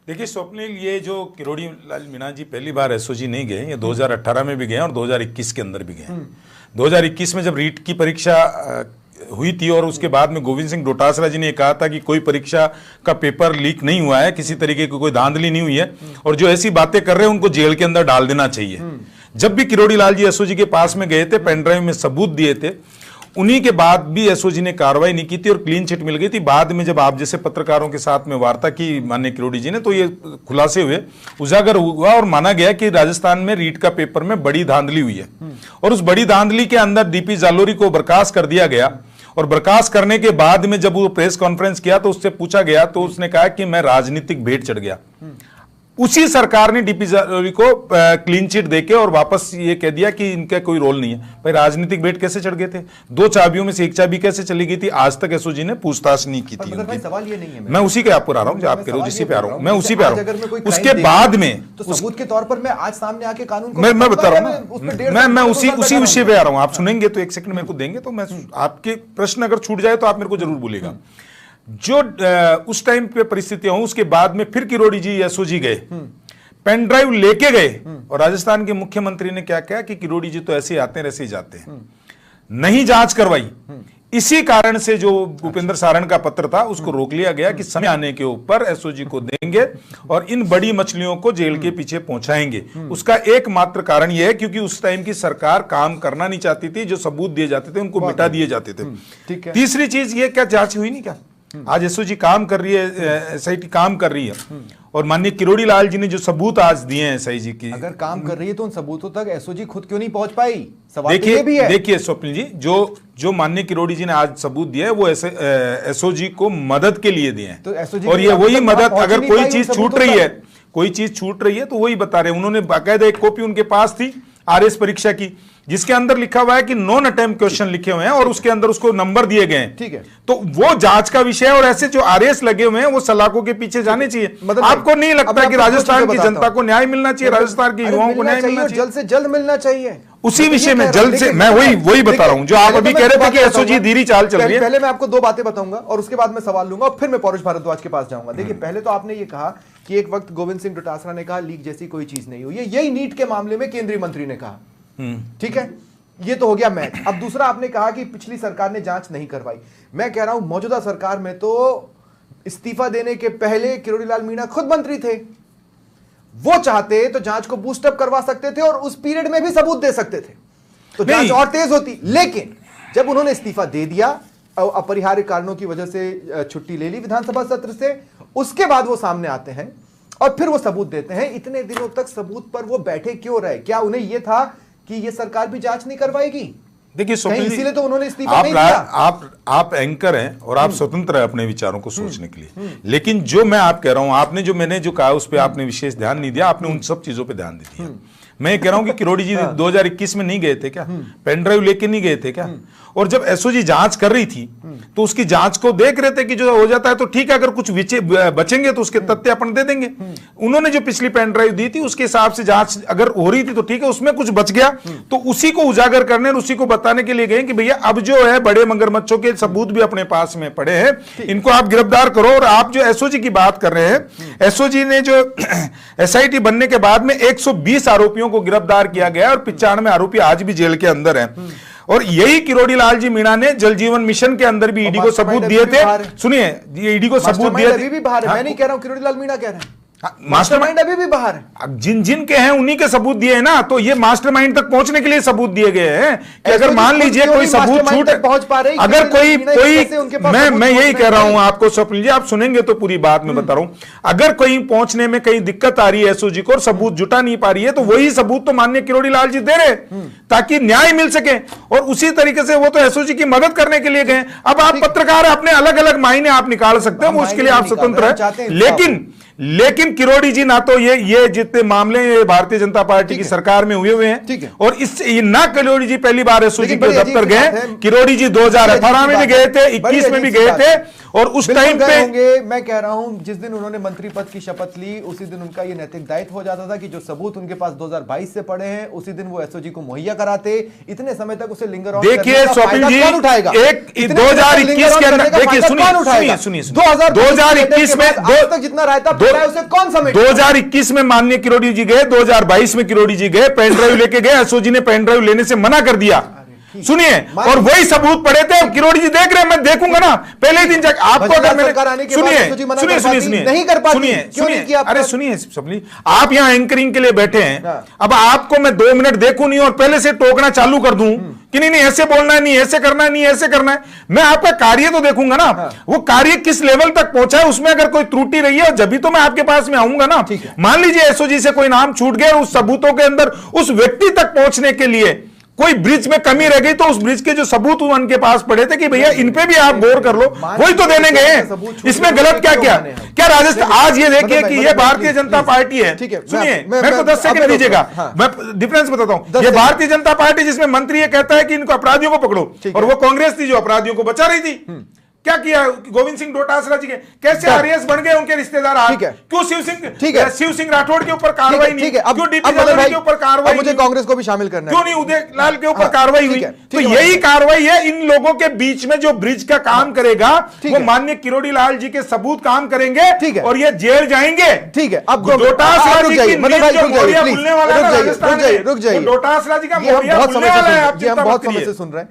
देखिए स्वप्निल, ये जो किरोड़ी लाल मीणा जी पहली बार एसओजी नहीं गए, ये 2018 में भी गए और 2021 के अंदर भी गए। 2021 में जब रीट की परीक्षा हुई थी और उसके बाद में गोविंद सिंह डोटासरा जी ने कहा था कि कोई परीक्षा का पेपर लीक नहीं हुआ है, किसी तरीके की कोई धांधली नहीं हुई है और जो ऐसी बातें कर रहे हैं उनको जेल के अंदर डाल देना चाहिए। जब भी किरोड़ी लाल जी एसओजी के पास में गए थे, पेनड्राइव में सबूत दिए थे, उन्हीं के बाद भी एसओजी ने कार्रवाई नहीं की थी और क्लीन चिट मिल गई थी। बाद में जब आप जैसे पत्रकारों के साथ में वार्ता की माननीय किरोड़ी जी ने, तो ये खुलासे हुए, उजागर हुआ और माना गया कि राजस्थान में रीट का पेपर में बड़ी धांधली हुई है और उस बड़ी धांधली के अंदर डीपी जालोरी को बर्खास्त कर दिया गया। और बर्खास्त करने के बाद में जब वो प्रेस कॉन्फ्रेंस किया तो उससे पूछा गया तो उसने कहा कि मैं राजनीतिक भेंट चढ़ गया। उसी सरकार ने डीपी जालोरी को क्लीन चिट देके और वापस ये कह दिया कि इनका कोई रोल नहीं है। भाई राजनीतिक भेंट कैसे चढ़ गए थे? 2 चाबियों में से एक चाबी कैसे चली गई थी? आज तक एसओजी ने पूछताछ नहीं की थी। भाई सवाल ये नहीं है, मैं उसी के आपको आ रहा हूं जो आप कह रहे हो, जिसी पे आ रहा हूं मैं, उसी पे आ रहा हूं। उसके बाद में तो सबूत के तौर पर मैं आज सामने आके कानून को मैं बता रहा हूं, मैं उसी विषय पे आ रहा हूं। आप सुनेंगे तो 1 सेकंड मेरे को देंगे तो मैं आपके प्रश्न अगर छूट जाए तो आप मेरे को जरूर बोलिएगा। जो उस टाइम पे परिस्थितियां हुई, उसके बाद में फिर किरोड़ी जी एसओजी गए, पेन ड्राइव लेके गए और राजस्थान के मुख्यमंत्री ने क्या कहा कि किरोड़ी जी तो ऐसे ही आते हैं ऐसे ही जाते हैं, नहीं जांच करवाई। इसी कारण से जो भूपेंद्र सारण का पत्र था उसको रोक लिया गया कि समय आने के ऊपर एसओजी को देंगे और इन बड़ी मछलियों को जेल के पीछे पहुंचाएंगे। उसका एकमात्र कारण यह है क्योंकि उस टाइम की सरकार काम करना नहीं चाहती थी, जो सबूत दिए जाते थे उनको मिटा दिए जाते थे। तीसरी चीज ये, क्या जांच हुई नहीं? क्या आज एसओजी काम कर रही है, एसआईटी काम कर रही है और माननीय किरोड़ी लाल जी ने जो सबूत आज दिए हैं एसआईजी की, अगर काम कर रही है तो उन सबूतों तक एसओजी खुद क्यों नहीं पहुंच पाई? सवाल तो ये भी है। देखिए स्वप्निल जी, जो माननीय किरोड़ी जी ने आज सबूत दिया है वो एसओजी को मदद के लिए दिए हैं। तो एसओजी और ये वही मदद, अगर कोई चीज छूट रही है, कोई चीज छूट रही है तो वही बता रहे हैं। उन्होंने बाकायदा एक कॉपी उनके पास थी आरएस परीक्षा की, जिसके अंदर लिखा हुआ है कि नॉन अटेम्प्ट क्वेश्चन लिखे हुए हैं और उसके अंदर उसको नंबर दिए गए हैं। ठीक है, तो वो जांच का विषय है और ऐसे जो आरएस लगे हुए हैं वो सलाखों के पीछे जाने चाहिए। आपको नहीं लगता कि राजस्थान की जनता को न्याय मिलना चाहिए, राजस्थान के युवाओं को न्याय मिलना चाहिए, जल्द से जल्द मिलना चाहिए? उसी विषय में जल्द से, मैं वही बता रहा हूं जो आप अभी कह रहे थे कि एसओजी धीरे चाल चल रही है। पहले मैं आपको 2 बातें बताऊंगा और उसके बाद मैं सवाल लूंगा और फिर मैं पौरुष भारद्वाज के पास जाऊंगा। देखिए, पहले तो आपने ये कहा कि एक वक्त गोविंद सिंह डोटासरा ने कहा लीक जैसी कोई चीज नहीं हुई, यही नीट के मामले में केंद्रीय मंत्री ने कहा। ठीक है, ये तो हो गया मैच। अब दूसरा आपने कहा कि पिछली सरकार ने जांच नहीं करवाई। मैं कह रहा हूं मौजूदा सरकार में तो इस्तीफा देने के पहले किरोड़ी लाल मीणा खुद मंत्री थे, वो चाहते तो जांच को बूस्टअप करवा सकते थे और उस पीरियड में भी सबूत दे सकते थे तो जांच और तेज होती। लेकिन जब उन्होंने इस्तीफा दे दिया, अपरिहार्य कारणों की वजह से छुट्टी ले ली विधानसभा सत्र से, उसके बाद वो सामने आते हैं और फिर वो सबूत देते हैं। इतने दिनों तक सबूत पर वो बैठे क्यों रहे? क्या उन्हें यह था कि ये सरकार भी जांच नहीं करवाएगी? देखिए इसीलिए तो उन्होंने इस्तीफा नहीं दिया। आप एंकर हैं और आप स्वतंत्र हैं अपने विचारों को सोचने के लिए, लेकिन जो मैं आप कह रहा हूं, आपने जो मैंने जो कहा उस पर आपने विशेष ध्यान नहीं दिया, आपने उन सब चीजों पे ध्यान दे दिया। मैं ये कह रहा हूं कि किरोड़ी जी 2021 में नहीं गए थे क्या? पेन ड्राइव लेके नहीं गए थे क्या? और जब एसओजी जांच कर रही थी तो उसकी जांच को देख रहे थे कि जो हो जाता है तो ठीक है, अगर कुछ बचेंगे तो उसके तथ्य अपन दे देंगे। उन्होंने जो पिछली पेन ड्राइव दी थी उसके हिसाब से जांच अगर हो रही थी तो ठीक है, उसमें कुछ बच गया तो उसी को उजागर करने और उसी को बताने के लिए गए कि भैया अब जो है बड़े मगरमच्छों के सबूत भी अपने पास में पड़े हैं, इनको आप गिरफ्तार करो। और आप जो एसओजी की बात कर रहे हैं, एसओजी ने जो एसआईटी बनने के बाद में 120 आरोपियों को गिरफ्तार किया गया और 95 आरोपी आज भी जेल के अंदर हैं। और यही किरोड़ी लाल जी मीणा ने जल जीवन मिशन के अंदर भी ईडी को सबूत दिए थे। सुनिए, ये ईडी को सबूत दिए थे। अभी भी बाहर है, मैं नहीं कह रहा हूं, किरोड़ी लाल मीणा कह रहे हैं मास्टरमाइंड अभी भी बाहर है। जिन के हैं उन्हीं के सबूत दिए हैं ना, तो ये मास्टरमाइंड तक पहुंचने के लिए सबूत दिए गए हैं कि अगर मान लीजिए कोई सबूत छूट पहुंच पा रही, अगर कोई मैं यही कह रहा हूं आपको स्वप्निल जी, आप सुनेंगे तो पूरी बात मैं बता रहा हूं। अगर कोई पहुंचने में कहीं दिक्कत आ रही है एसओजी को और सबूत जुटा नहीं पा रही है तो वही सबूत तो माननीय किरोड़ी लाल जी दे रहे ताकि न्याय मिल सके, और उसी तरीके से वो तो एसओजी की मदद करने के लिए गए। अब आप पत्रकार अपने अलग अलग मायने आप निकाल सकते हो, उसके लिए आप स्वतंत्र है। लेकिन किरोड़ी जी ना तो ये जितने मामले भारतीय जनता पार्टी की सरकार में हुए हैं, और इससे ना किरोड़ी जी पहली बार एसओजी के दफ्तर गए। किरोड़ी जी 2018 में भी गए थे, 21 में भी गए थे, और उस बिल्कुल टाइम गए पे होंगे। मैं कह रहा हूं जिस दिन उन्होंने मंत्री पद की शपथ ली उसी दिन उनका यह नैतिक दायित्व हो जाता था कि जो सबूत उनके पास 2022 से पड़े हैं उसी दिन वो एसओजी को मुहैया कराते। इतने समय तक उसे लिंगर ऑन देखिए स्वप्निल जी, उठाएगा एक 2021 के अंदर देखिए सुनिए 2021 में आज तक जितना रायता पड़ा है उसे कौन समेट 2021 में माननीय किरोड़ी जी गए, 2022 में किरोड़ी जी गए, पेन ड्राइव लेके गए, एसओजी ने पेन ड्राइव लेने से मना कर दिया। सुनिए, और वही सबूत पड़े थे। किरोड़ी जी देख रहे हैं, मैं देखूंगा ना पहले ही दिन जाके आपको। अगर मैंने सुनिए अरे सुनिए स्वप्निल, आप यहां एंकरिंग के लिए बैठे हैं, अब आपको मैं 2 मिनट देखूं नहीं और पहले से टोकना चालू कर दूं कि नहीं ऐसे बोलना है, नहीं ऐसे करना है, नहीं ऐसे करना है। मैं आपका कार्य तो देखूंगा ना, वो कार्य किस लेवल तक पहुंचा है, उसमें अगर कोई त्रुटि रही है जब भी तो मैं आपके पास में आऊंगा ना। मान लीजिए एसओजी से कोई नाम छूट गया, उस सबूतों के अंदर उस व्यक्ति तक पहुंचने के लिए कोई ब्रिज में कमी रह गई तो उस ब्रिज के जो सबूत उनके पास पड़े थे कि भैया इन पे भी आप गौर कर लो, वही तो देने गए। इसमें गलत क्या क्या क्या राजस्थान आज ये देखिए कि ये भारतीय जनता पार्टी है। सुनिए मेरे को 10 सेकंड दीजिएगा, मैं डिफरेंस बताता हूं। ये भारतीय जनता पार्टी जिसमें मंत्री ये कहता है कि इनको अपराधियों को पकड़ो, और वो कांग्रेस थी जो अपराधियों को बचा रही थी। क्या किया गोविंद सिंह डोटासरा जी के, कैसे आरएएस बन गए उनके रिश्तेदार आज? क्यों शिव सिंह राठौड़ के ऊपर कार्रवाई नहीं? क्यों डीपी जादव के ऊपर कार्रवाई? मुझे कांग्रेस को भी शामिल करना है। क्यों नहीं उदय लाल के ऊपर कार्रवाई हुई? तो यही कार्रवाई है इन लोगों के बीच में जो ब्रिज का काम करेगा, वो माननीय किरोड़ी लाल जी के सबूत काम करेंगे और ये जेल जाएंगे। ठीक है, अब डोटासरा जी की रुक जाइए, डोटासरा जी का हम बहुत समय से सुन रहे हैं।